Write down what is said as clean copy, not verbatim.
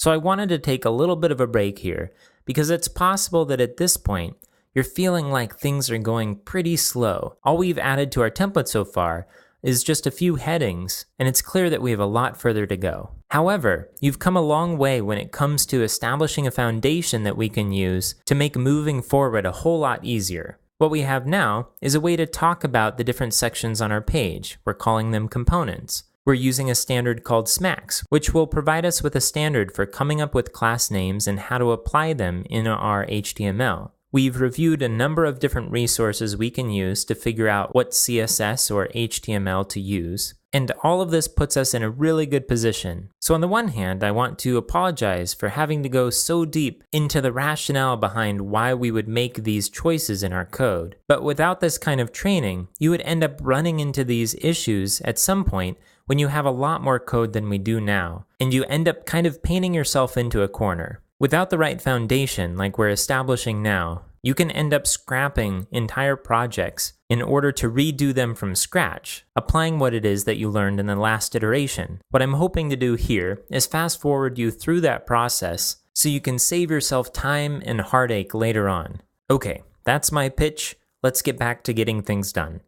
So I wanted to take a little bit of a break here, because it's possible that at this point, you're feeling like things are going pretty slow. All we've added to our template so far is just a few headings, and it's clear that we have a lot further to go. However, you've come a long way when it comes to establishing a foundation that we can use to make moving forward a whole lot easier. What we have now is a way to talk about the different sections on our page. We're calling them components. We're using a standard called SMACS, which will provide us with a standard for coming up with class names and how to apply them in our HTML. We've reviewed a number of different resources we can use to figure out what CSS or HTML to use, and all of this puts us in a really good position. So on the one hand, I want to apologize for having to go so deep into the rationale behind why we would make these choices in our code. But without this kind of training, you would end up running into these issues at some point when you have a lot more code than we do now, and you end up kind of painting yourself into a corner. Without the right foundation, like we're establishing now, you can end up scrapping entire projects in order to redo them from scratch, applying what it is that you learned in the last iteration. What I'm hoping to do here is fast forward you through that process so you can save yourself time and heartache later on. Okay, that's my pitch. Let's get back to getting things done.